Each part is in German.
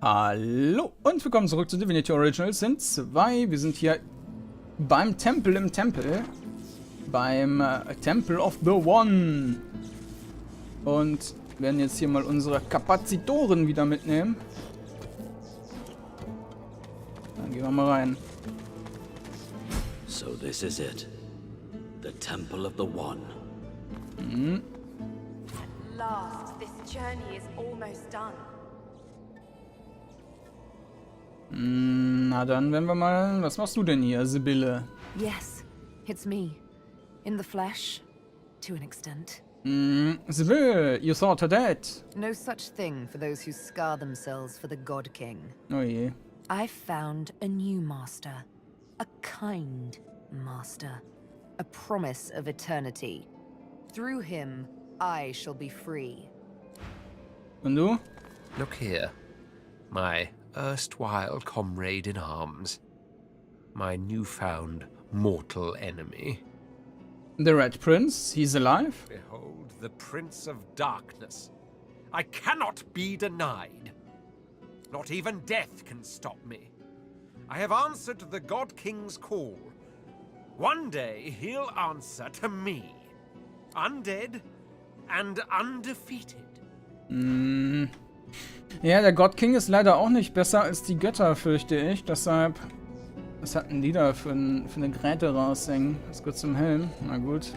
Hallo und willkommen zurück zu Divinity Originals. Sind zwei. Wir sind hier beim Tempel im Tempel. Beim Temple of the One. Und werden jetzt hier mal unsere Kapazitoren wieder mitnehmen. Dann gehen wir mal rein. So this is it. The Temple of the One. At last, this journey is almost done. Na dann werden wir mal... Was machst du denn hier, Sibylle? Yes, it's me. In the flesh, to an extent. Sibylle, you thought her dead. No such thing for those who scar themselves for the God King. Oh je. I found a new master. A kind master. A promise of eternity. Through him, I shall be free. Und du? Look here. My erstwhile comrade in arms. My newfound mortal enemy. The Red Prince, he's alive? Behold, the Prince of Darkness. I cannot be denied. Not even death can stop me. I have answered the God King's call. One day he'll answer to me. Undead and undefeated. Ja, der God King ist leider auch nicht besser als die Götter, fürchte ich. Deshalb... Was hatten die da für eine Gräte raushängen? Das geht zum Helm. Na gut.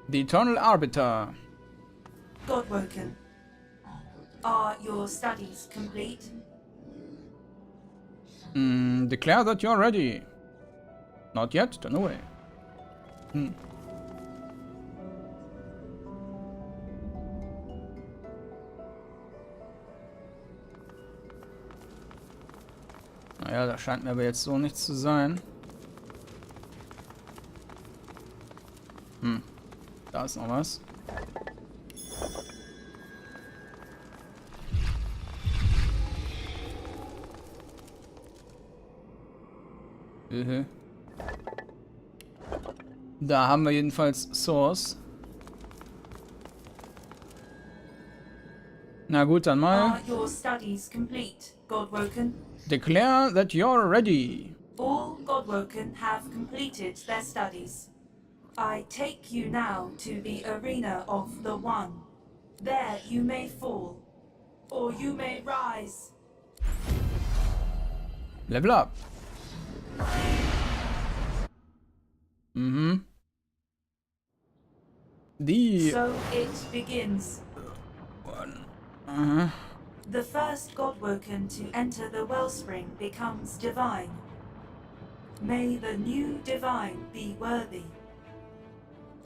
The Eternal Arbiter. Godwoken. Are your studies complete? Declare that you're ready. Not yet, turn away. Naja, da scheint mir aber jetzt so nichts zu sein. Da ist noch was. Da haben wir jedenfalls Source. Na gut, dann mal. Are your studies complete, Godwoken? Declare that you're ready. All Godwoken have completed their studies. I take you now to the arena of the One. There you may fall, or you may rise. Level up. So it begins. The first Godwoken to enter the wellspring becomes divine. May the new divine be worthy.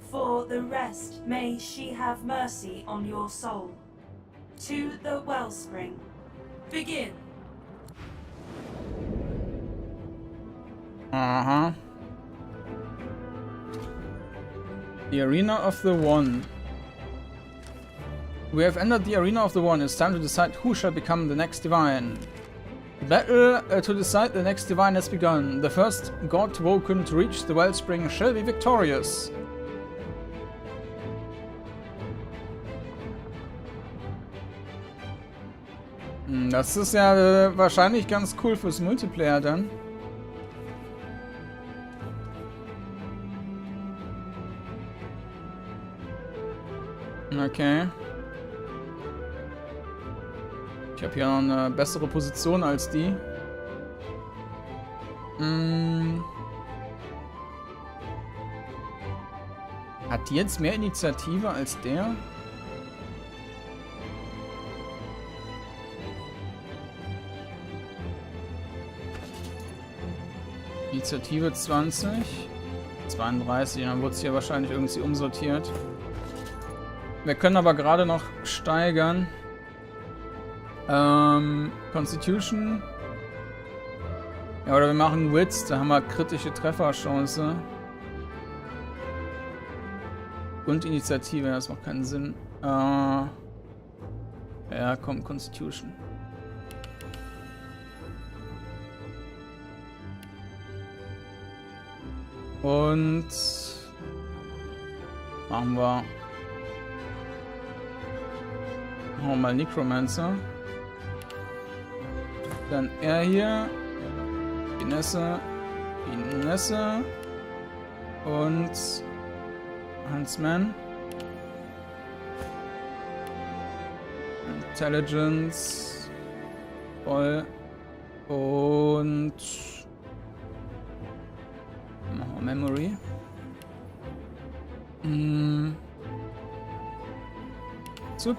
For the rest, may she have mercy on your soul. To the wellspring. Begin. The Arena of the One. We have entered the Arena of the One. It's time to decide who shall become the next divine. The battle to decide the next divine has begun. The first God-woken to reach the wellspring shall be victorious. Das ist ja wahrscheinlich ganz cool fürs Multiplayer dann. Okay. Ich habe hier noch eine bessere Position als die. Hat die jetzt mehr Initiative als der? Initiative 20. 32, dann wird es hier wahrscheinlich irgendwie umsortiert. Wir können aber gerade noch steigern. Constitution. Ja, oder wir machen Wits, da haben wir kritische Trefferchance. Und Initiative, das macht keinen Sinn. Ja, komm, Constitution. Und machen wir Machen wir mal Necromancer. Dann er hier. Finesse. Finesse. Und Huntsman. Intelligence. Voll. Und machen wir Memory. Zup.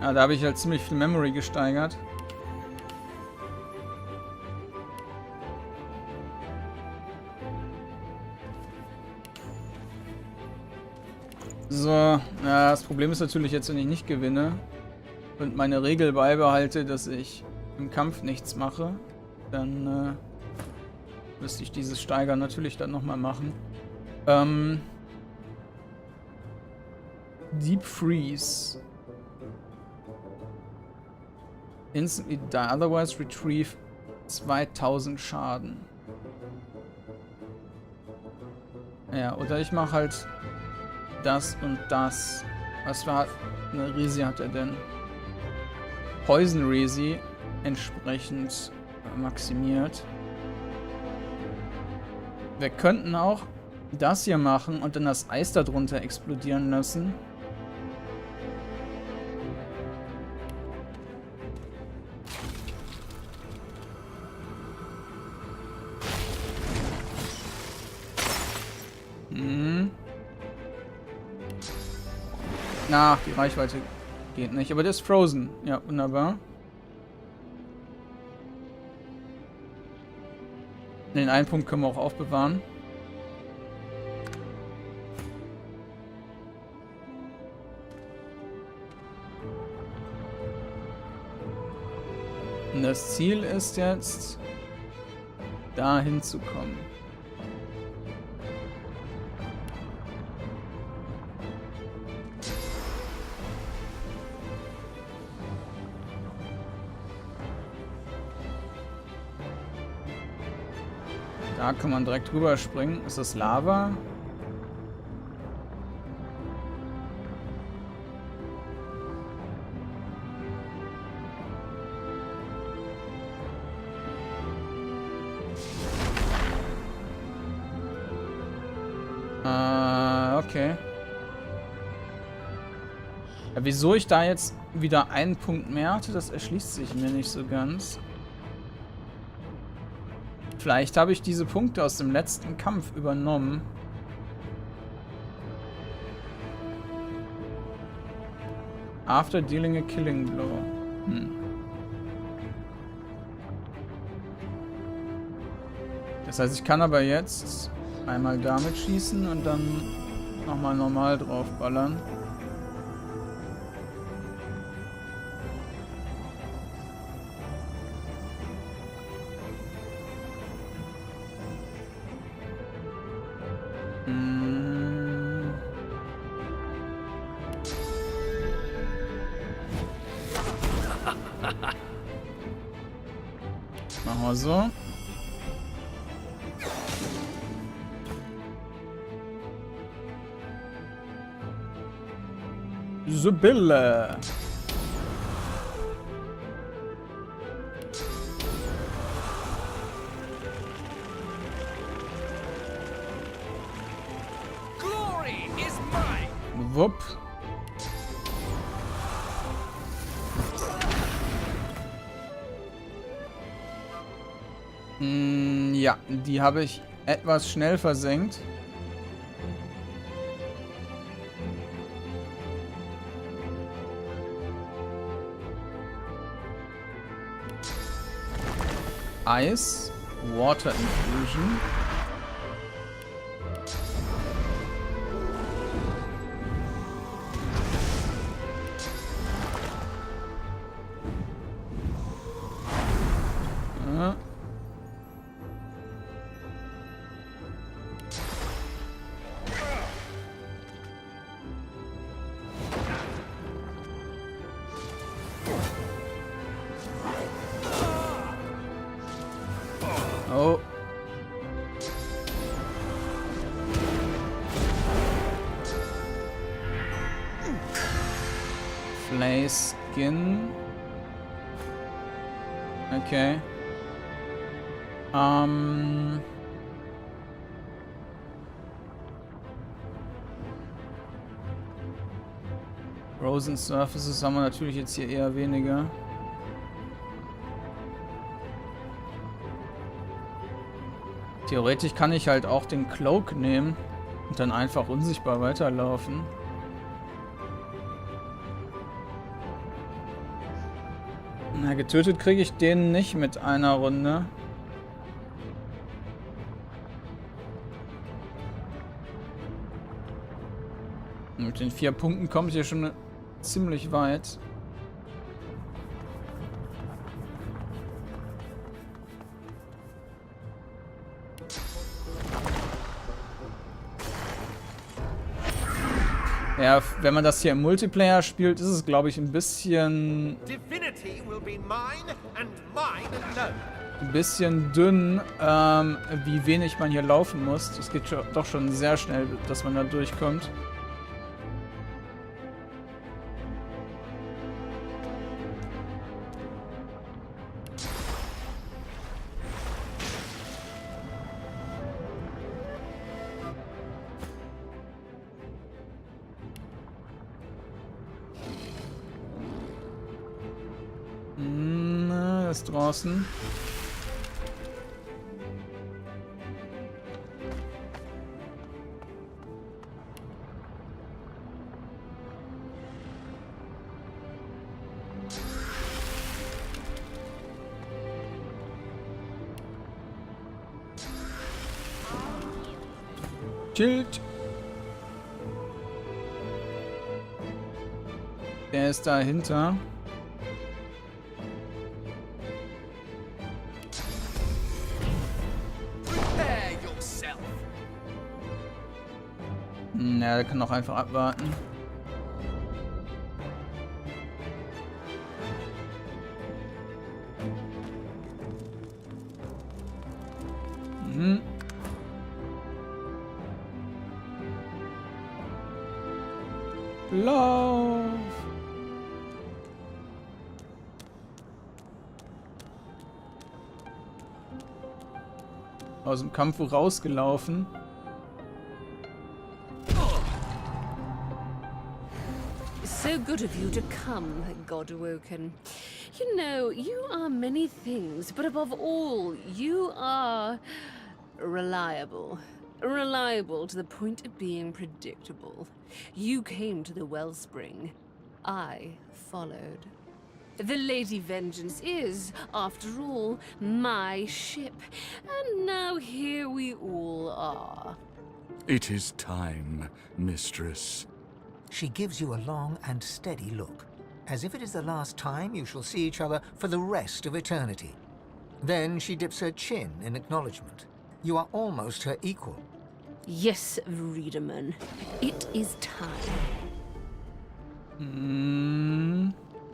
Ja, da habe ich halt ziemlich viel Memory gesteigert. So, ja, das Problem ist natürlich jetzt, wenn ich nicht gewinne und meine Regel beibehalte, dass ich im Kampf nichts mache, dann müsste ich dieses Steigern natürlich dann nochmal machen. Deep Freeze. Instantly die, otherwise retrieve 2000 Schaden. Ja, oder ich mache halt das und das. Was für eine Resi hat er denn? Poison Resi entsprechend maximiert. Wir könnten auch das hier machen und dann das Eis darunter explodieren lassen. Na, die Reichweite geht nicht, aber der ist frozen. Ja, wunderbar. Den einen Punkt können wir auch aufbewahren. Und das Ziel ist jetzt, dahin zu kommen. Da kann man direkt drüber springen. Ist das Lava? Okay. Ja, wieso ich da jetzt wieder einen Punkt mehr hatte, das erschließt sich mir nicht so ganz. Vielleicht habe ich diese Punkte aus dem letzten Kampf übernommen. After dealing a killing blow. Das heißt, ich kann aber jetzt einmal damit schießen und dann nochmal normal draufballern. Machen wir so. Sibylle. Glory is mine. Wupp. Ja, die habe ich etwas schnell versenkt. Ice, Water Infusion. Ja. Oh. Play Skin. Okay. Frozen Surfaces haben wir natürlich jetzt hier eher weniger. Theoretisch kann ich halt auch den Cloak nehmen und dann einfach unsichtbar weiterlaufen. Na, getötet kriege ich den nicht mit einer Runde. Mit den 4 Punkten komme ich hier schon ziemlich weit. Ja, wenn man das hier im Multiplayer spielt, ist es, glaube ich, ein bisschen... Divinity will be mine and mine alone. Ein bisschen dünn, wie wenig man hier laufen muss. Das geht doch schon sehr schnell, dass man da durchkommt. Ist draußen. Schild. Der ist dahinter. Ja, der kann auch einfach abwarten. Lauf! Aus dem Kampf rausgelaufen. So good of you to come, God-woken. You know, you are many things, but above all, you are reliable. Reliable to the point of being predictable. You came to the wellspring. I followed. The Lady Vengeance is, after all, my ship. And now here we all are. It is time, mistress. She gives you a long and steady look, as if it is the last time you shall see each other for the rest of eternity. Then she dips her chin in acknowledgement. You are almost her equal. Yes, Reederman. It is time.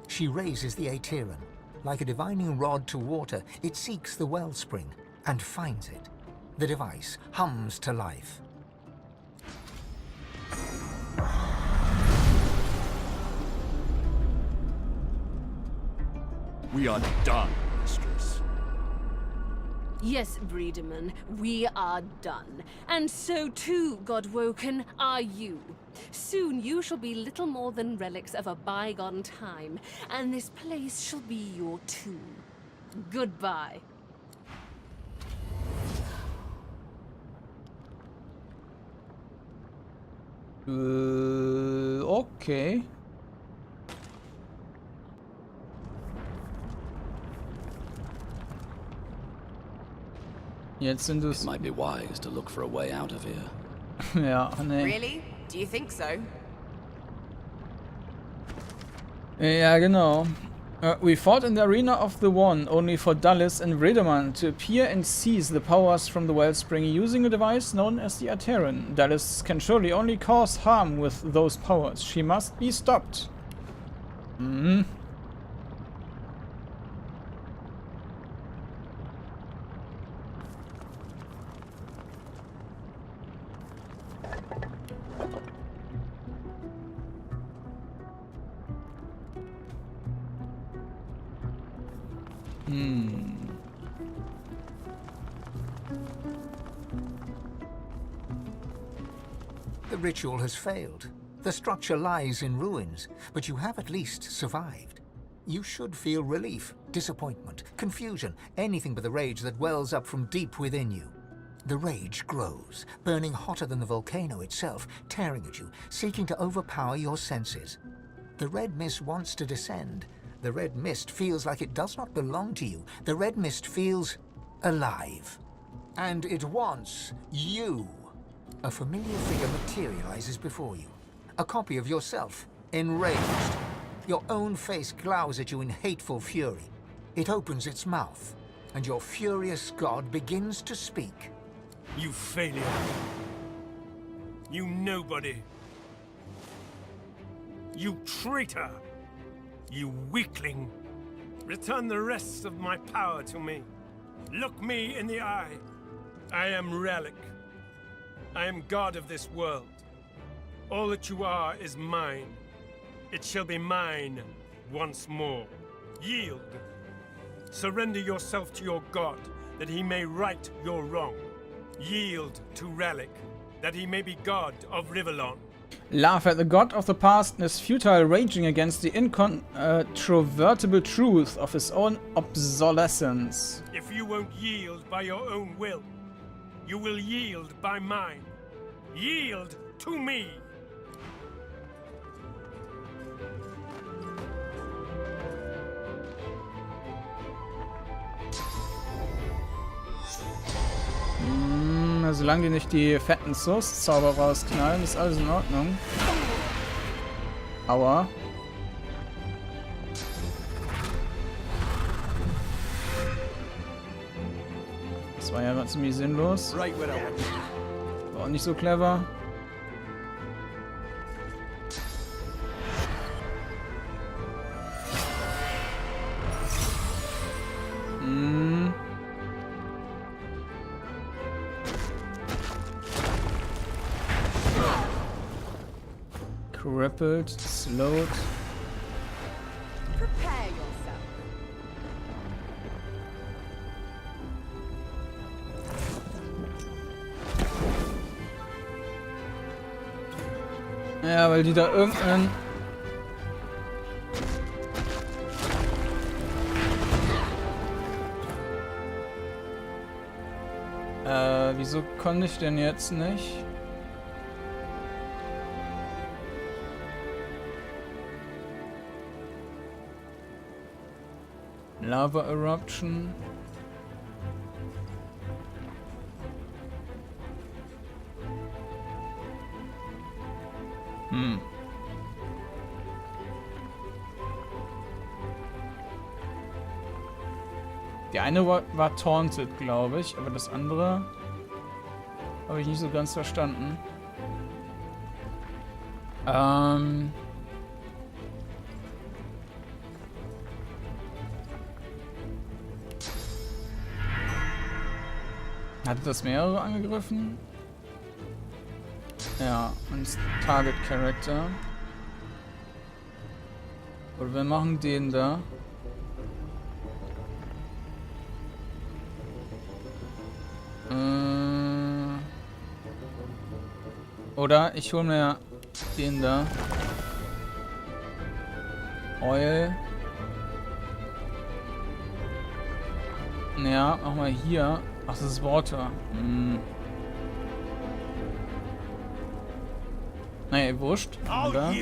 She raises the Aeteran. Like a divining rod to water, it seeks the wellspring and finds it. The device hums to life. We are done, mistress. Yes, Breederman, we are done. And so too, Godwoken, are you. Soon you shall be little more than relics of a bygone time, and this place shall be your tomb. Goodbye. Okay. Jetzt sind es... It might be wise to look for a way out of here. Ja, nee. Really? Do you think so? Ja, genau. We fought in the arena of the One, only for Dulles and Redeman to appear and seize the powers from the wellspring using a device known as the Aeteran. Dulles can surely only cause harm with those powers. She must be stopped. Mhm. The ritual has failed. The structure lies in ruins, but you have at least survived. You should feel relief, disappointment, confusion, anything but the rage that wells up from deep within you. The rage grows, burning hotter than the volcano itself, tearing at you, seeking to overpower your senses. The red mist wants to descend. The red mist feels like it does not belong to you. The red mist feels alive. And it wants you. A familiar figure materializes before you. A copy of yourself, enraged. Your own face glowers at you in hateful fury. It opens its mouth, and your furious god begins to speak. You failure. You nobody. You traitor. You weakling. Return the rest of my power to me. Look me in the eye. I am Relic. I am god of this world. All that you are is mine. It shall be mine once more. Yield. Surrender yourself to your god, that he may right your wrong. Yield to Relic, that he may be god of Rivellon. Laugh at the god of the past is futile, raging against the incontrovertible truth of his own obsolescence. If you won't yield by your own will, you will yield by mine. Yield to me! Solange die nicht die fetten Source-Zauber rausknallen, ist alles in Ordnung. Aua. Das war ja ziemlich sinnlos. War auch nicht so clever. Crippled, slowed. Prepare yourself. Ja, weil die da irgendeinen... Wieso konnte ich denn jetzt nicht? Lava Eruption. Die eine war taunted, glaube ich, aber das andere habe ich nicht so ganz verstanden. Hatte das mehrere angegriffen? Ja, und Target Character. Oder wir machen den da. Oder ich hole mir den da. Oil. Ja, mach mal hier. Ach, das ist Water. Naja, wurscht. Oder?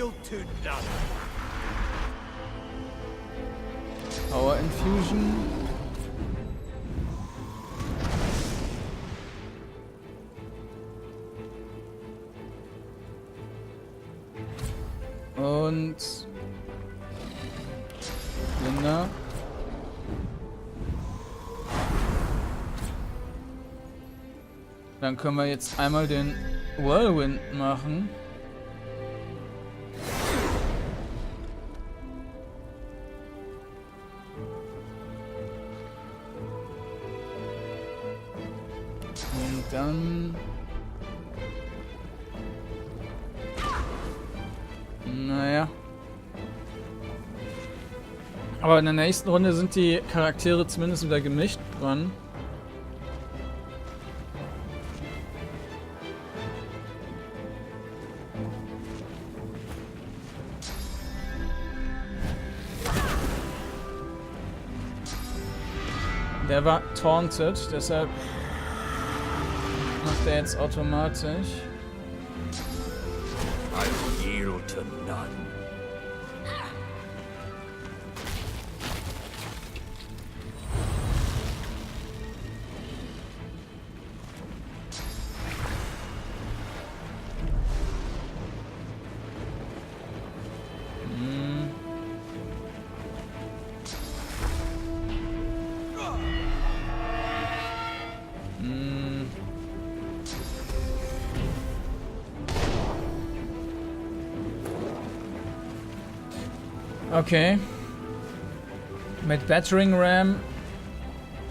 Power Infusion. Und Linda. Dann können wir jetzt einmal den Whirlwind machen. Und dann... Naja. Aber in der nächsten Runde sind die Charaktere zumindest wieder gemischt dran. Der war taunted, deshalb macht er jetzt automatisch. I will yield to none. Okay. Mit Battering Ram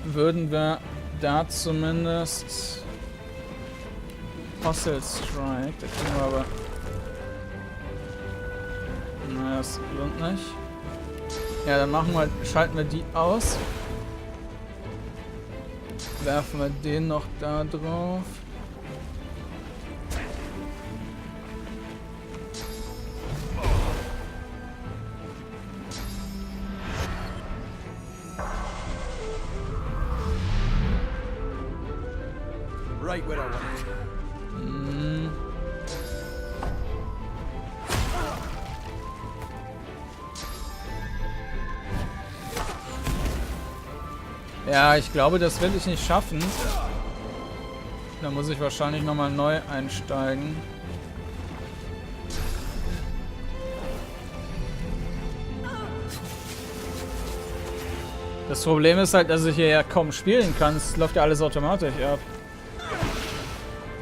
würden wir da zumindest Fossil Strike, da kriegen wir aber... Naja, das lohnt nicht. Ja, dann schalten wir die aus. Werfen wir den noch da drauf. Right where I want it. Ja, ich glaube, das will ich nicht schaffen. Da muss ich wahrscheinlich nochmal neu einsteigen. Das Problem ist halt, dass ich hier ja kaum spielen kann. Es läuft ja alles automatisch ab.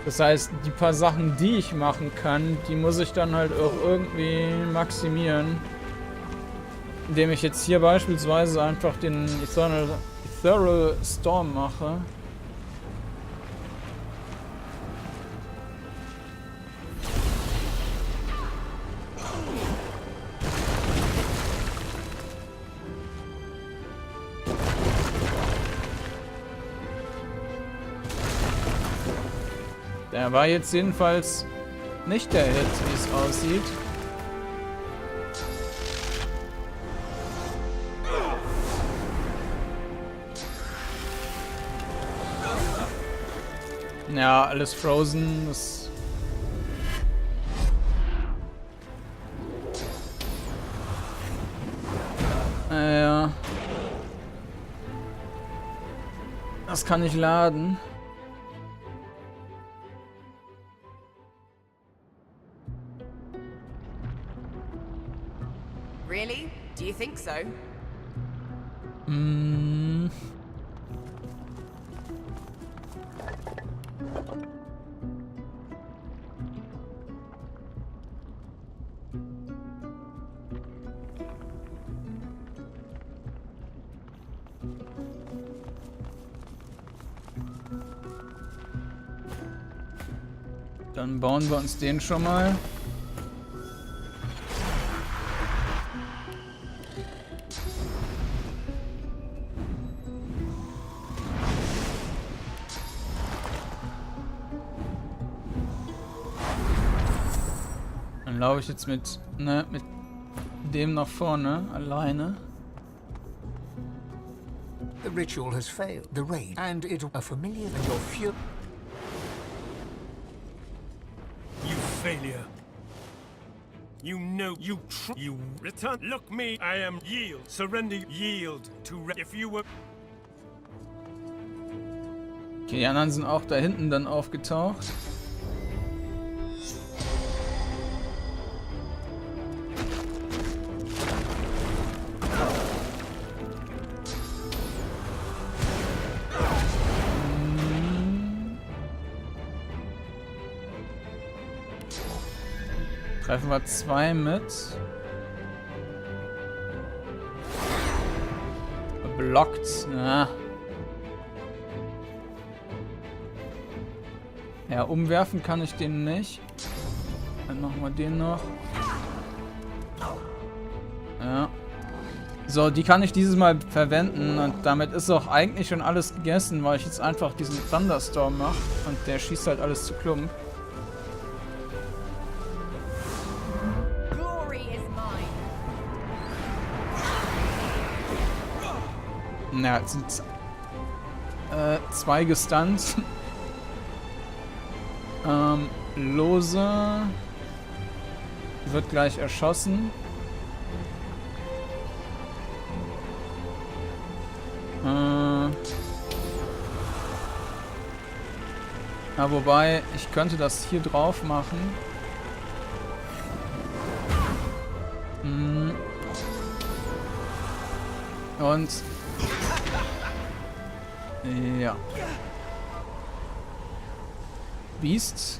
Das heißt, die paar Sachen, die ich machen kann, die muss ich dann halt auch irgendwie maximieren. Indem ich jetzt hier beispielsweise einfach den Ethereal Storm mache. Der war jetzt jedenfalls nicht der Hit, wie es aussieht. Ja, alles frozen. Das ja. Das kann ich laden. Really? Do you think so? Dann bauen wir uns den schon mal. Dann laufe ich jetzt mit dem nach vorne, alleine. The ritual has failed. The raid and it a familiar and your fury. You failure. You know you you return. Look me, I am yield. Surrender, yield to if you were. Okay, die anderen sind auch da hinten dann aufgetaucht. Treffen wir 2 mit. Blockt. Ja. Ja, umwerfen kann ich den nicht. Dann machen wir den noch. Ja. So, die kann ich dieses Mal verwenden und damit ist auch eigentlich schon alles gegessen, weil ich jetzt einfach diesen Thunderstorm mache und der schießt halt alles zu Klump. Na, jetzt sind 2 gestunt. Lohse wird gleich erschossen. Ja, wobei, ich könnte das hier drauf machen. Und ja. Beast.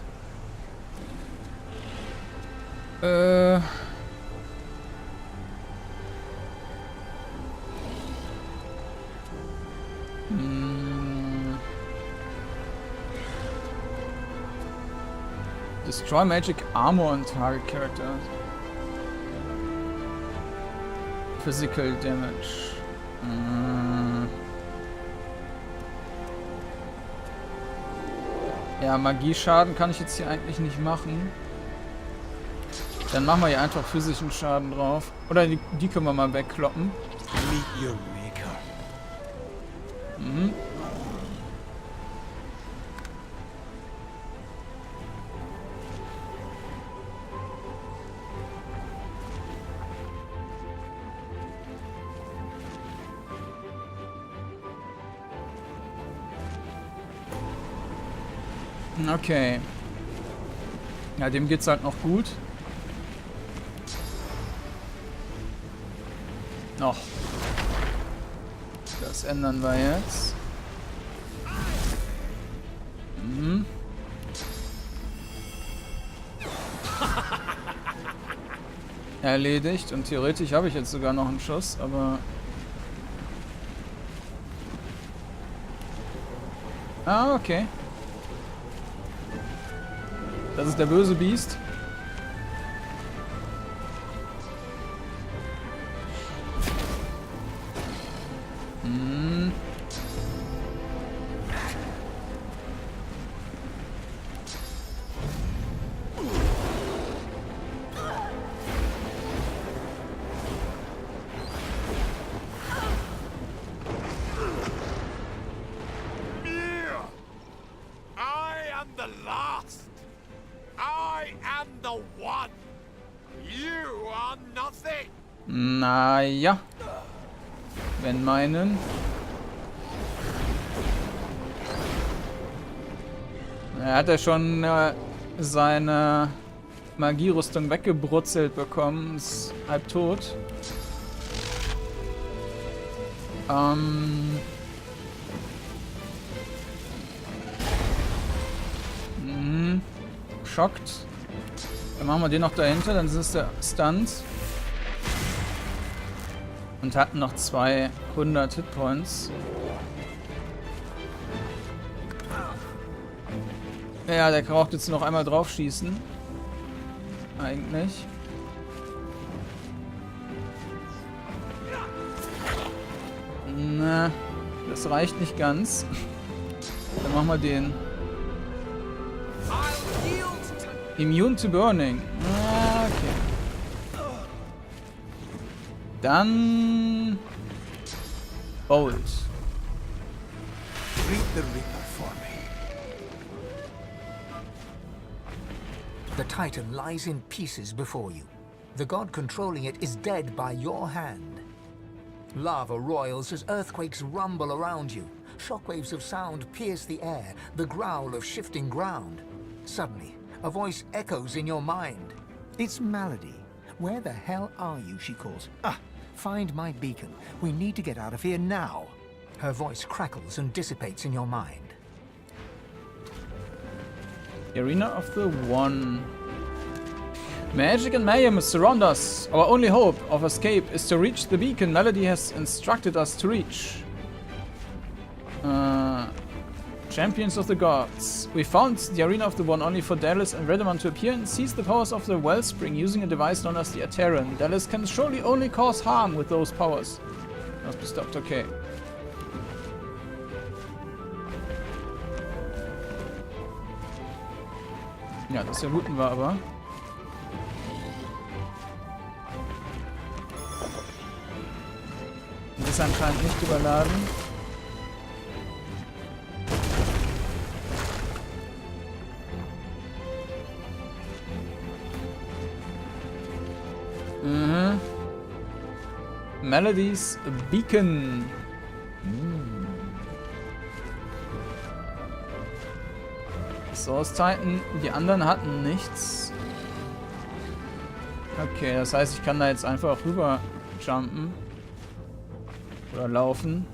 Destroy Magic Armor on Target Character. Physical Damage. Ja, Magieschaden kann ich jetzt hier eigentlich nicht machen. Dann machen wir hier einfach physischen Schaden drauf. Oder die können wir mal wegkloppen. Mhm. Okay. Ja, dem geht's halt noch gut. Noch. Das ändern wir jetzt. Mhm. Erledigt. Und theoretisch habe ich jetzt sogar noch einen Schuss, aber... Ah, okay. Das ist der böse Beast. Hm. I am the last. I am the one. You are nothing. Naja. Wenn meinen. Er hat ja schon seine Magierüstung weggebrutzelt bekommen. Ist halb tot. Schockt. Dann machen wir den noch dahinter, dann ist der Stunt. Und hatten noch 200 Hitpoints. Ja, der braucht jetzt noch einmal drauf schießen. Eigentlich. Na, das reicht nicht ganz. Dann machen wir den. Immune to Burning. Ah, okay. Dann... Bolt. Greet the Reaper for me. The Titan lies in pieces before you. The god controlling it is dead by your hand. Lava roils as earthquakes rumble around you. Shockwaves of sound pierce the air, the growl of shifting ground. Suddenly, a voice echoes in your mind. It's Malady. Where the hell are you, she calls. Ah, find my beacon. We need to get out of here now. Her voice crackles and dissipates in your mind. Arena of the One. Magic and mayhem surround us. Our only hope of escape is to reach the beacon Melody has instructed us to reach. Champions of the gods. We found the arena of the one only for Dallas and Redemon to appear and seize the powers of the wellspring using a device known as the Ateran. Dallas can surely only cause harm with those powers. Must be stopped, okay. Ja, das vermuten wir aber. Und ist anscheinend nicht überladen. Mhm. Melody's Beacon. Source Titan, die anderen hatten nichts. Okay, das heißt, ich kann da jetzt einfach rüber jumpen. Oder laufen.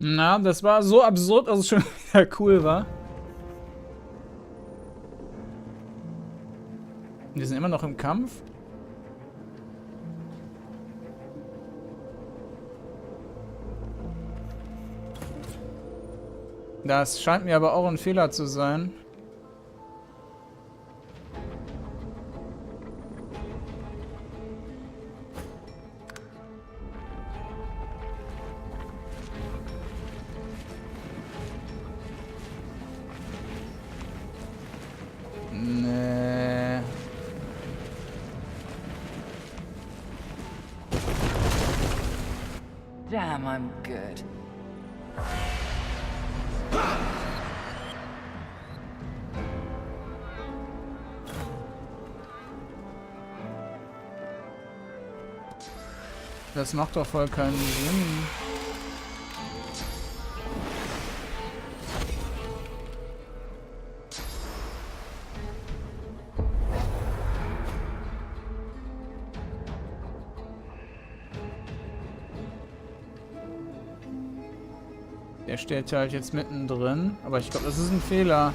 Na, das war so absurd, dass es schon wieder cool war. Wir sind immer noch im Kampf. Das scheint mir aber auch ein Fehler zu sein. Nee. Damn, I'm good. Das macht doch voll keinen Sinn. Der steht halt jetzt mittendrin, aber ich glaube, das ist ein Fehler.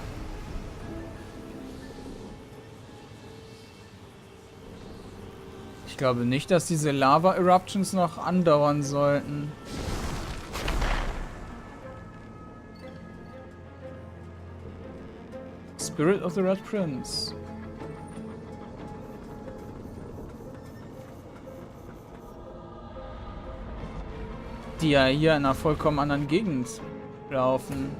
Ich glaube nicht, dass diese Lava-Eruptions noch andauern sollten. Spirit of the Red Prince. Die ja hier in einer vollkommen anderen Gegend laufen.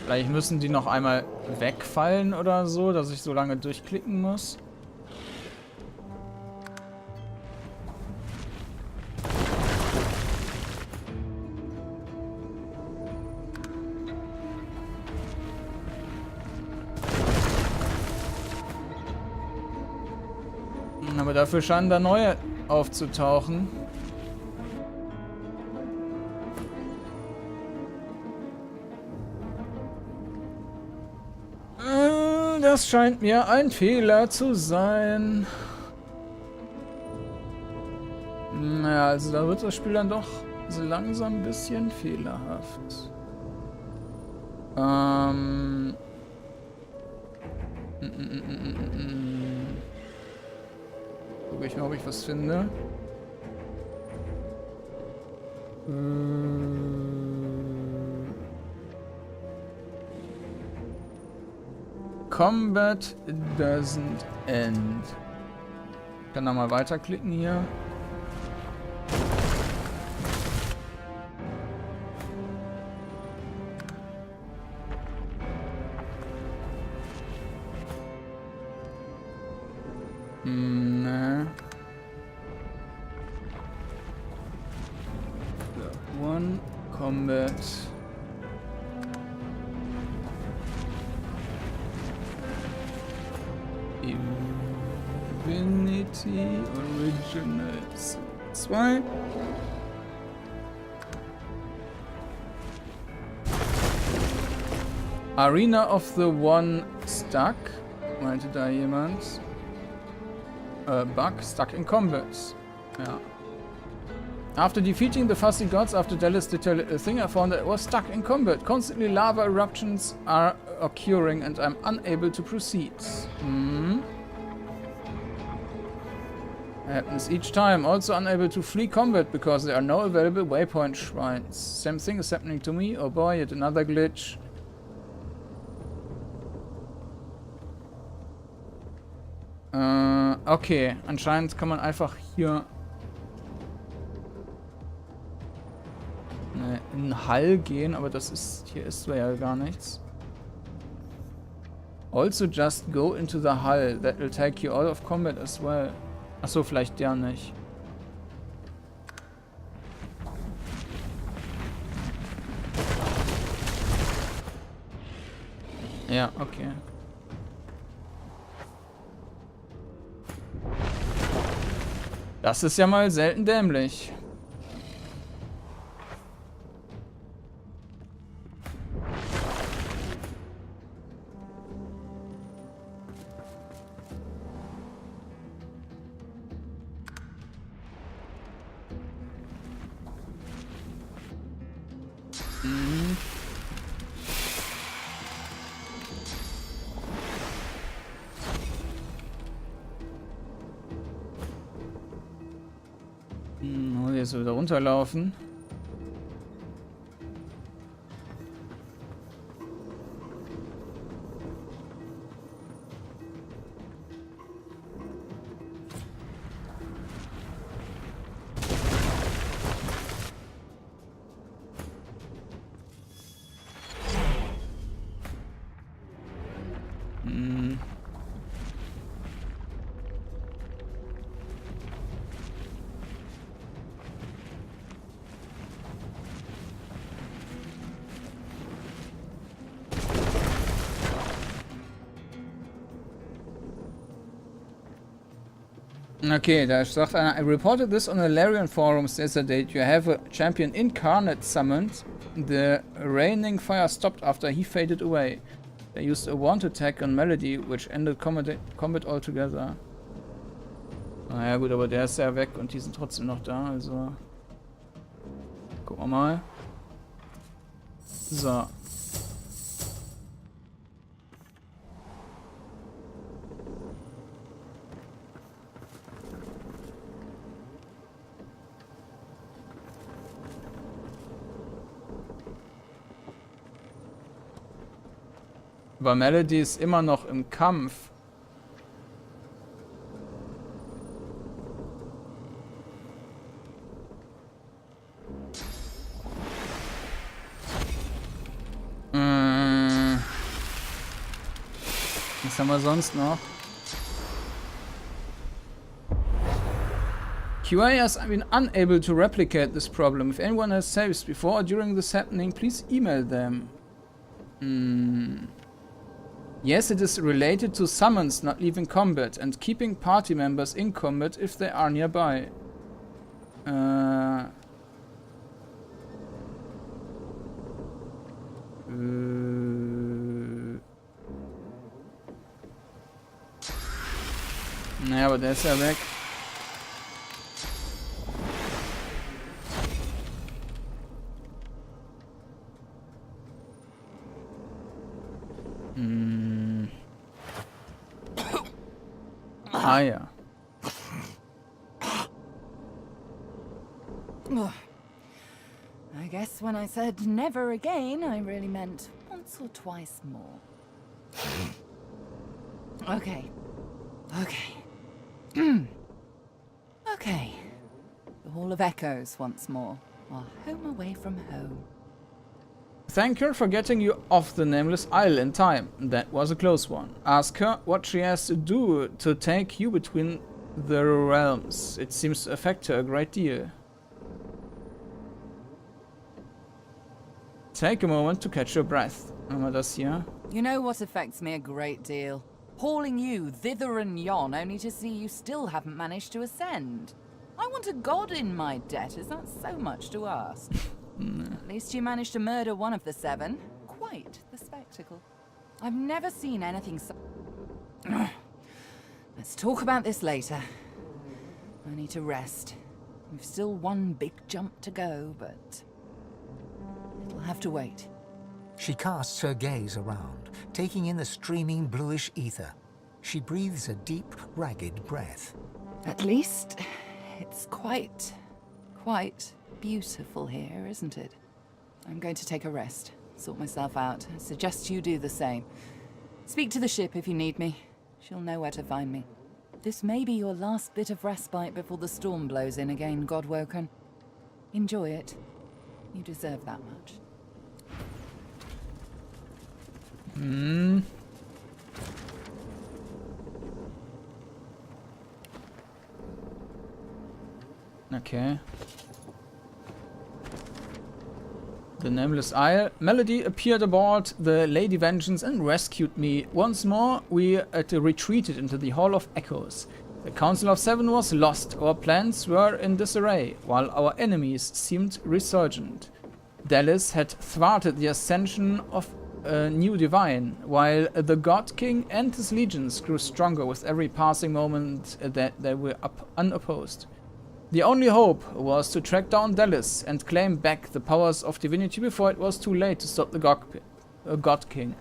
Vielleicht müssen die noch einmal wegfallen oder so, dass ich so lange durchklicken muss. Aber dafür scheinen da neue aufzutauchen. Das scheint mir ein Fehler zu sein. Naja, also da wird das Spiel dann doch so langsam ein bisschen fehlerhaft. Gucke ich mal, ob ich was finde. Combat doesn't end. Ich kann da mal weiterklicken hier. Ne. combat. Divinity Originals 2. Arena of the One stuck. Meinte da jemand. Bug, stuck in combat. Ja. After defeating the fussy gods after Dallas did a thing, I found that it was stuck in combat. Constantly lava eruptions are occurring and I'm unable to proceed. Happens each time. Also unable to flee combat because there are no available waypoint shrines. Same thing is happening to me. Oh boy, yet another glitch. Okay, anscheinend kann man einfach hier in den Hall gehen, aber das ist, hier ist ja gar nichts. Also just go into the Hall. That will take you out of combat as well. Achso, vielleicht der nicht. Ja, okay. Das ist ja mal selten dämlich. Jetzt wieder runterlaufen. Okay, da sagt einer, I reported this on the Larian forums yesterday. You have a champion incarnate summoned. The raining fire stopped after he faded away. They used a wand attack on Melody, which ended combat altogether. Naja gut, aber der ist ja weg und die sind trotzdem noch da, also... Gucken wir mal. So. Aber Melody ist immer noch im Kampf. Was haben wir sonst noch? QA has been unable to replicate this problem. If anyone has saves before or during this happening, please email them. Yes, it is related to summons not leaving combat and keeping party members in combat if they are nearby. Naja, aber der ist ja weg. Ah ja. I guess when I said never again, I really meant once or twice more. Okay. Okay. The Hall of Echoes once more. Our home away from home. Thank her for getting you off the Nameless Isle in time. That was a close one. Ask her what she has to do to take you between the realms. It seems to affect her a great deal. Take a moment to catch your breath. Haben wir das hier? You know what affects me a great deal? Hauling you thither and yon, only to see you still haven't managed to ascend. I want a god in my debt. Is that so much to ask? At least you managed to murder one of the 7. Quite the spectacle. I've never seen anything so... Let's talk about this later. I need to rest. We've still one big jump to go, but... it'll have to wait. She casts her gaze around, taking in the streaming bluish ether. She breathes a deep, ragged breath. At least, it's quite beautiful here, isn't it? I'm going to take a rest, sort myself out. I suggest you do the same. Speak to the ship if you need me. She'll know where to find me. This may be your last bit of respite before the storm blows in again, Godwoken. Enjoy it. You deserve that much. Okay. The Nameless Isle. Melody appeared aboard the Lady Vengeance and rescued me. Once more, we retreated into the Hall of Echoes. The Council of 7 was lost. Our plans were in disarray, while our enemies seemed resurgent. Dallas had thwarted the ascension of a new divine, while the God King and his legions grew stronger with every passing moment that they were unopposed. The only hope was to track down Dallas and claim back the powers of Divinity before it was too late to stop the God King.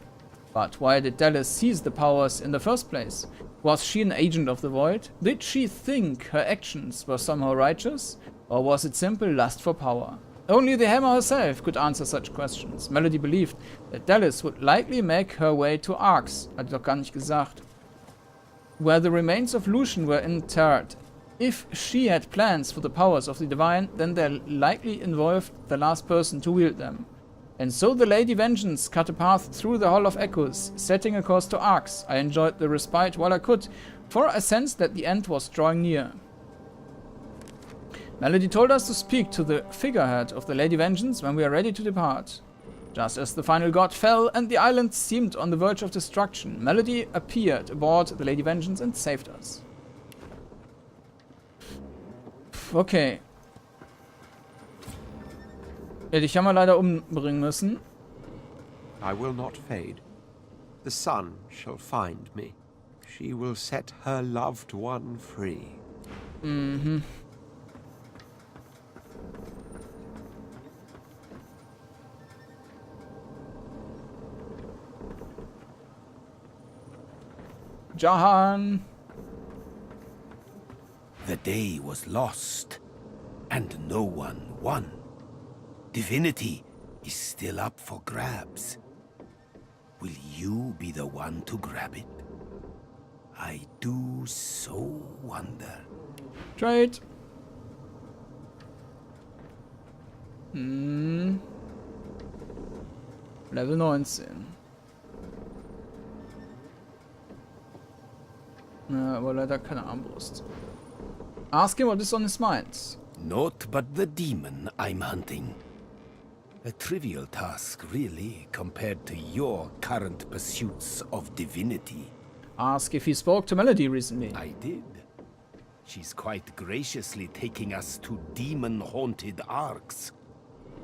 But why did Dallas seize the powers in the first place? Was she an agent of the Void? Did she think her actions were somehow righteous? Or was it simple lust for power? Only the Hammer herself could answer such questions. Melody believed that Dallas would likely make her way to Arx, hat doch gar nicht gesagt, where the remains of Lucian were interred. If she had plans for the powers of the Divine, then they likely involved the last person to wield them. And so the Lady Vengeance cut a path through the Hall of Echoes, setting a course to Arx. I enjoyed the respite while I could, for I sensed that the end was drawing near. Melody told us to speak to the figurehead of the Lady Vengeance when we are ready to depart. Just as the final god fell and the island seemed on the verge of destruction, Melody appeared aboard the Lady Vengeance and saved us. Okay. Ja, dich haben wir leider umbringen müssen. I will not fade. The sun shall find me. She will set her loved one free. Mhm. Jahan. The day was lost, and no one won. Divinity is still up for grabs. Will you be the one to grab it? I do so wonder. Trade. Level 19. Na, aber leider keine Armbrust. Ask him what is on his mind. Naught but the demon I'm hunting. A trivial task, really, compared to your current pursuits of divinity. Ask if he spoke to Melody recently. I did. She's quite graciously taking us to demon-haunted Arx.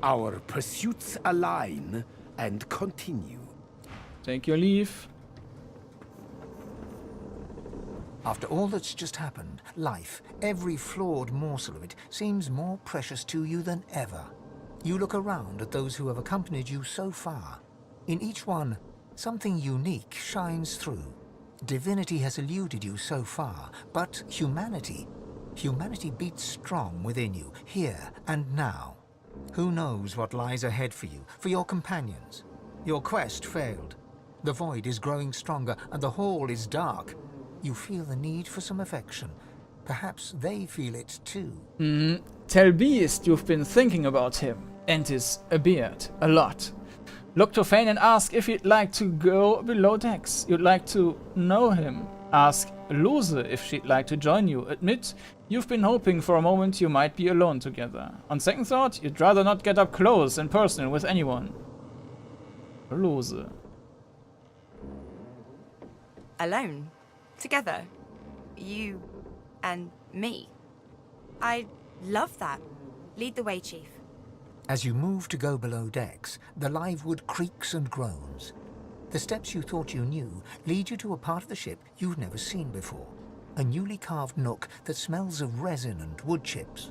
Our pursuits align and continue. Take your leave. After all that's just happened, life, every flawed morsel of it, seems more precious to you than ever. You look around at those who have accompanied you so far. In each one, something unique shines through. Divinity has eluded you so far, but humanity beats strong within you, here and now. Who knows what lies ahead for you, for your companions? Your quest failed. The void is growing stronger, and the hall is dark. You feel the need for some affection. Perhaps they feel it too. Tell Beast you've been thinking about him and his beard a lot. Look to Fane and ask if he'd like to go below decks. You'd like to know him. Ask Lohse if she'd like to join you. Admit you've been hoping for a moment you might be alone together. On second thought, you'd rather not get up close and personal with anyone. Lohse. Alone. Together. You and me. I love that. Lead the way, Chief. As you move to go below decks, the live wood creaks and groans. The steps you thought you knew lead you to a part of the ship you've never seen before. A newly carved nook that smells of resin and wood chips.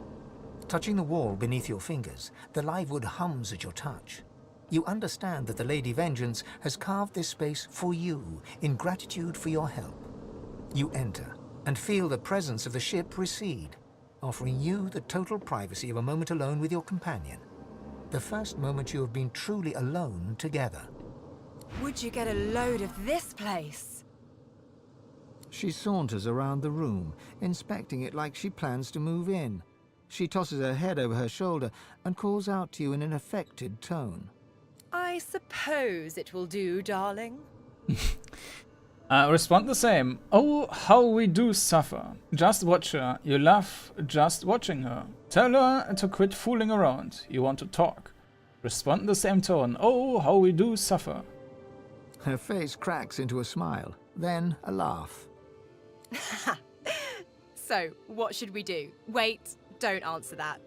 Touching the wall beneath your fingers, the live wood hums at your touch. You understand that the Lady Vengeance has carved this space for you in gratitude for your help. You enter and feel the presence of the ship recede, offering you the total privacy of a moment alone with your companion. The first moment you have been truly alone together. Would you get a load of this place? She saunters around the room, inspecting it like she plans to move in. She tosses her head over her shoulder and calls out to you in an affected tone. I suppose it will do, darling. Respond the same. Oh, how we do suffer. Just watch her. You love just watching her. Tell her to quit fooling around. You want to talk. Respond the same tone. Oh, how we do suffer. Her face cracks into a smile, then a laugh. So, what should we do? Wait, don't answer that.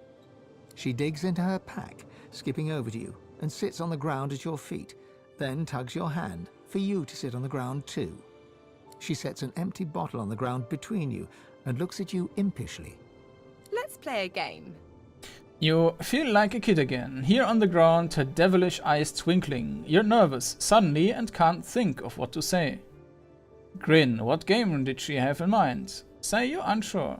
She digs into her pack, skipping over to you, and sits on the ground at your feet, then tugs your hand for you to sit on the ground too. She sets an empty bottle on the ground between you and looks at you impishly. Let's play a game. You feel like a kid again, here on the ground, her devilish eyes twinkling. You're nervous, suddenly, and can't think of what to say. Grin, what game did she have in mind? Say you're unsure.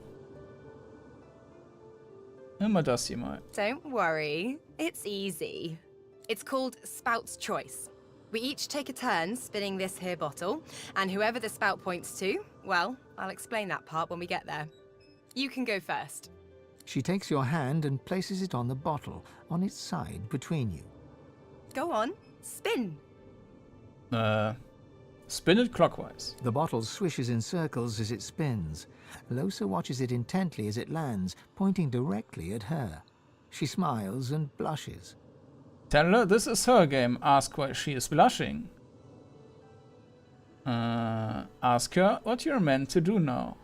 Immer das hier mal. Don't worry, it's easy. It's called Spout's Choice. We each take a turn spinning this here bottle, and whoever the spout points to, well, I'll explain that part when we get there. You can go first. She takes your hand and places it on the bottle, on its side between you. Go on, spin. Spin it clockwise. The bottle swishes in circles as it spins. Lohse watches it intently as it lands, pointing directly at her. She smiles and blushes. Tell her this is her game. Ask why she is blushing. Ask her what you're meant to do now.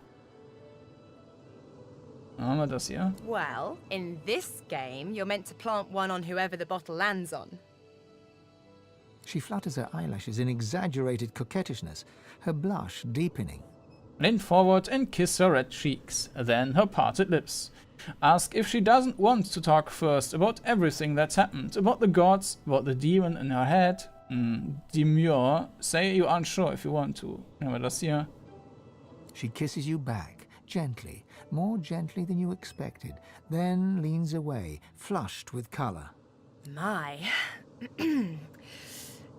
Haben wir das hier? Well, in this game, you're meant to plant one on whoever the bottle lands on. She flutters her eyelashes in exaggerated coquettishness, her blush deepening. Lean forward and kiss her red cheeks, then her parted lips. Ask if she doesn't want to talk first about everything that's happened, about the gods, about the demon in her head. Demure. Say you aren't sure if you want to. Haben wir das hier? She kisses you back, gently, more gently than you expected, then leans away, flushed with color. My.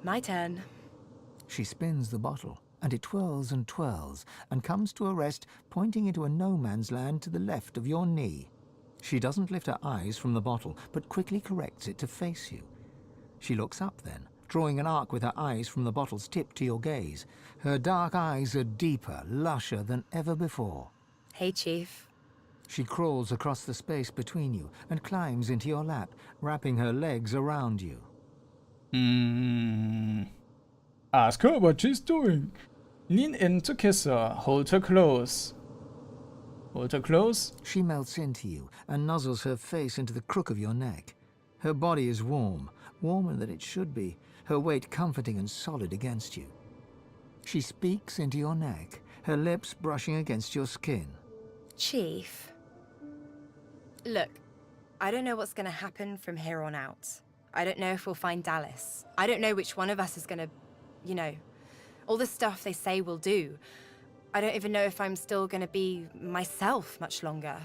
My turn. She spins the bottle, and it twirls and twirls, and comes to a rest, pointing into a no-man's land to the left of your knee. She doesn't lift her eyes from the bottle, but quickly corrects it to face you. She looks up then, drawing an arc with her eyes from the bottle's tip to your gaze. Her dark eyes are deeper, lusher than ever before. Hey, Chief. She crawls across the space between you and climbs into your lap, wrapping her legs around you. Ask her what she's doing. Lean in to kiss her. Hold her close. Hold her close. She melts into you and nuzzles her face into the crook of your neck. Her body is warm, warmer than it should be, her weight comforting and solid against you. She speaks into your neck, her lips brushing against your skin. Chief. Look, I don't know what's going to happen from here on out. I don't know if we'll find Dallas. I don't know which one of us is going to, you know, all the stuff they say we'll do. I don't even know if I'm still going to be myself much longer.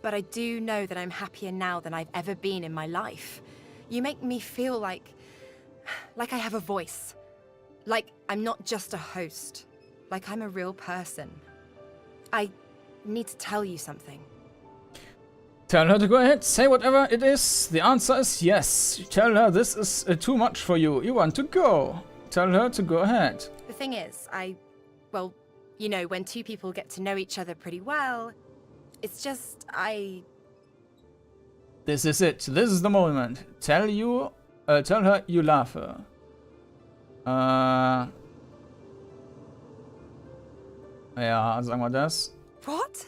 But I do know that I'm happier now than I've ever been in my life. You make me feel like I have a voice. Like I'm not just a host. Like I'm a real person. I need to tell you something. Tell her to go ahead, say whatever it is. The answer is yes. Tell her this is too much for you. You want to go. Tell her to go ahead. The thing is, well, you know, when two people get to know each other pretty well, it's just, This is it. This is the moment. Tell her you love her. Ja, sagen wir das. What?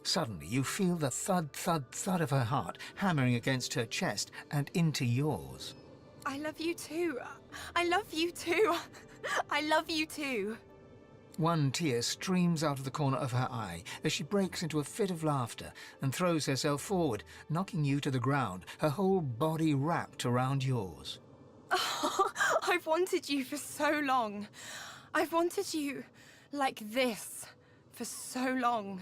Suddenly, you feel the thud, thud, thud of her heart hammering against her chest and into yours. I love you too. I love you too. I love you too. One tear streams out of the corner of her eye as she breaks into a fit of laughter and throws herself forward, knocking you to the ground, her whole body wrapped around yours. Oh, I've wanted you for so long. I've wanted you like this for so long.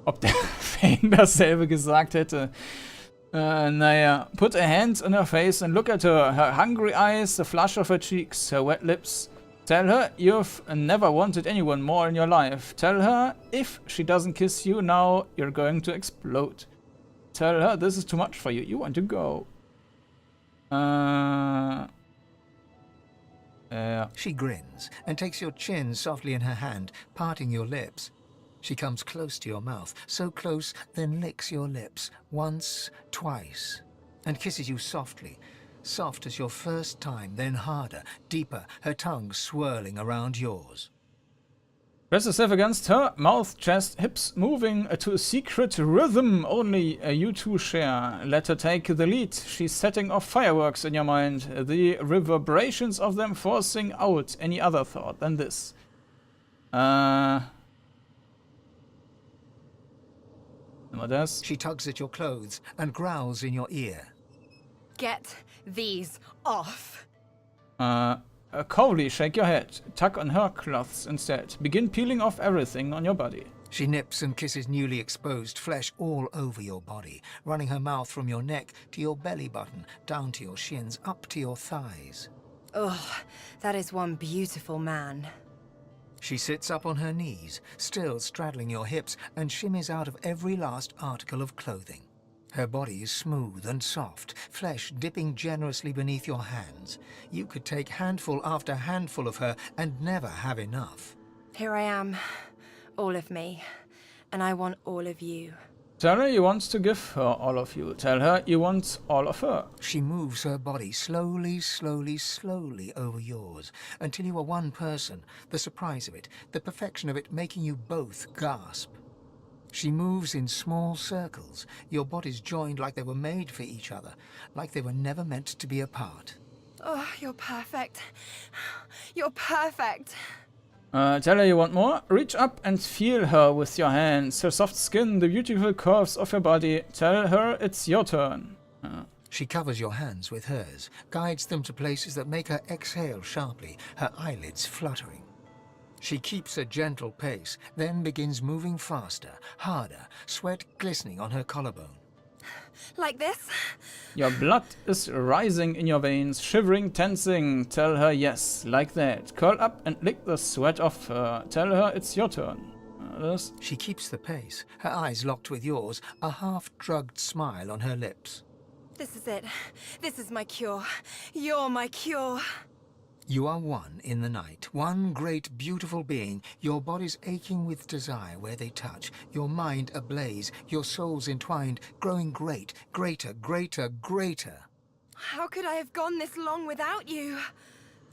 Ob der Fane dasselbe gesagt hätte. Naja. Put a hand on her face and look at her. Her hungry eyes, the flush of her cheeks, her wet lips. Tell her you've never wanted anyone more in your life. Tell her if she doesn't kiss you now, you're going to explode. Tell her this is too much for you. You want to go. She grins and takes your chin softly in her hand, parting your lips. She comes close to your mouth, so close, then licks your lips once, twice, and kisses you softly, soft as your first time, then harder, deeper, her tongue swirling around yours. Press yourself against her, mouth, chest, hips, moving to a secret rhythm only you two share. Let her take the lead. She's setting off fireworks in your mind, the reverberations of them forcing out any other thought than this. She tugs at your clothes and growls in your ear. Get these off. Cowley, shake your head. Tug on her clothes instead. Begin peeling off everything on your body. She nips and kisses newly exposed flesh all over your body, running her mouth from your neck to your belly button, down to your shins, up to your thighs. Oh, that is one beautiful man. She sits up on her knees, still straddling your hips, and shimmies out of every last article of clothing. Her body is smooth and soft, flesh dipping generously beneath your hands. You could take handful after handful of her and never have enough. Here I am, all of me, and I want all of you. Tell her you want to give her all of you. Tell her you want all of her. She moves her body slowly, slowly, slowly over yours, until you are one person, the surprise of it, the perfection of it making you both gasp. She moves in small circles, your bodies joined like they were made for each other, like they were never meant to be apart. Oh, you're perfect. You're perfect. Tell her you want more. Reach up and feel her with your hands, her soft skin, the beautiful curves of her body. Tell her it's your turn. She covers your hands with hers, guides them to places that make her exhale sharply, her eyelids fluttering. She keeps a gentle pace, then begins moving faster, harder, sweat glistening on her collarbone. Like this? Your blood is rising in your veins, shivering, tensing. Tell her yes, like that. Curl up and lick the sweat off her. Tell her it's your turn. She keeps the pace, her eyes locked with yours, a half-drugged smile on her lips. This is it. This is my cure. You're my cure. You are one in the night, one great beautiful being, your bodies aching with desire where they touch, your mind ablaze, your souls entwined, growing great, greater, greater, greater. How could I have gone this long without you?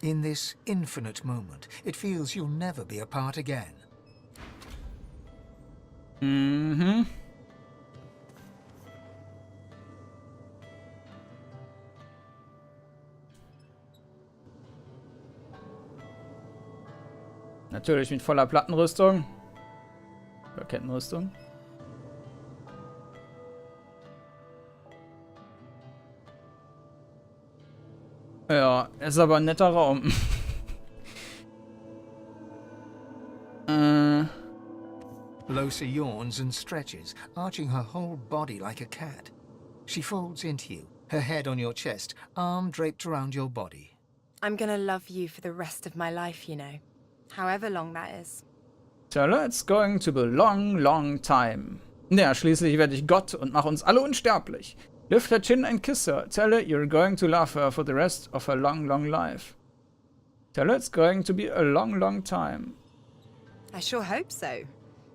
In this infinite moment, it feels you'll never be apart again. Natürlich mit voller Plattenrüstung. Oder Kettenrüstung. Ja, ist aber ein netter Raum. Lohse yawns and stretches, arching her whole body like a cat. She folds into you, her head on your chest, arm draped around your body. I'm gonna love you for the rest of my life, you know. However long that is. Tell her it's going to be a long, long time. Ja, schließlich werde ich Gott und mache uns alle unsterblich. Lift her chin and kiss her. Tell her you're going to love her for the rest of her long, long life. Tell her it's going to be a long, long time. I sure hope so.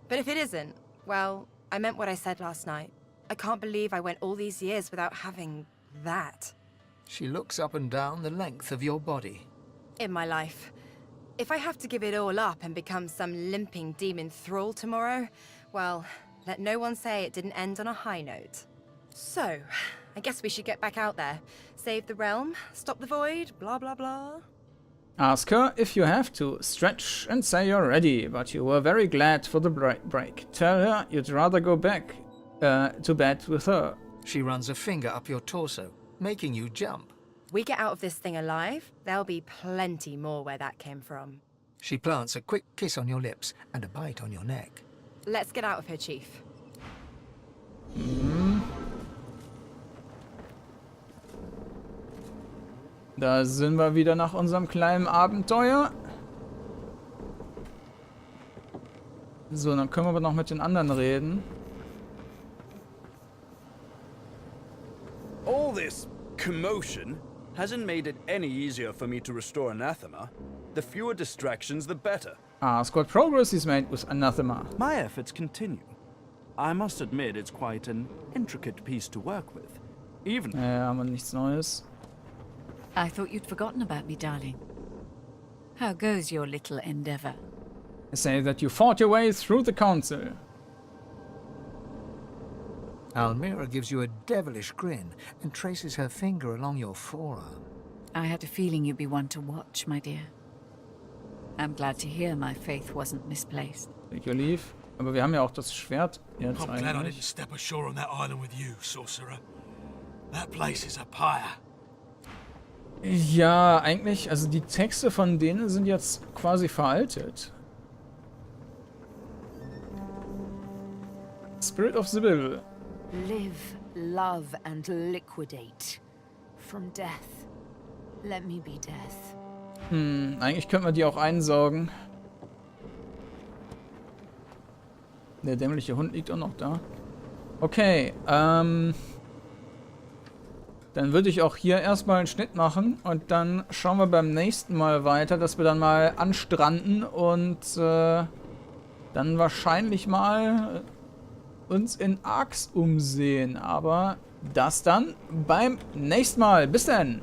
But if it isn't, well, I meant what I said last night. I can't believe I went all these years without having that. She looks up and down the length of your body. In my life. If I have to give it all up and become some limping demon thrall tomorrow, well, let no one say it didn't end on a high note. So, I guess we should get back out there. Save the realm, stop the void, blah blah blah. Ask her if you have to. Stretch and say you're ready, but you were very glad for the break. Tell her you'd rather go back to bed with her. She runs a finger up your torso, making you jump. We get out of this thing alive, there'll be plenty more where that came from. She plants a quick kiss on your lips and a bite on your neck. Let's get out of here, Chief. Da sind wir wieder nach unserem kleinen Abenteuer. So, dann können wir aber noch mit den anderen reden. All this commotion hasn't made it any easier for me to restore anathema. The fewer distractions, the better. Ask what progress is made with anathema. My efforts continue. I must admit it's quite an intricate piece to work with. Even... Ja, haben wir nichts Neues. I thought you'd forgotten about me, darling. How goes your little endeavor? I say that you fought your way through the council. Almira gives you a devilish grin and traces her finger along your forearm. I had a feeling you'd be one to watch, my dear. I'm glad to hear my faith wasn't misplaced. Take your leave. Aber wir haben ja auch das Schwert jetzt I'm glad I eigentlich. didn't step ashore on that island with you, sorcerer. That place is a pyre. Ja, eigentlich, also die Texte von denen sind jetzt quasi veraltet. Spirit of the Bill. Live, love, and liquidate. From death. Let me be death. Eigentlich könnten wir die auch einsaugen. Der dämliche Hund liegt auch noch da. Okay, dann würde ich auch hier erstmal einen Schnitt machen und dann schauen wir beim nächsten Mal weiter, dass wir dann mal anstranden und dann wahrscheinlich mal uns in Arx umsehen. Aber das dann beim nächsten Mal. Bis dann!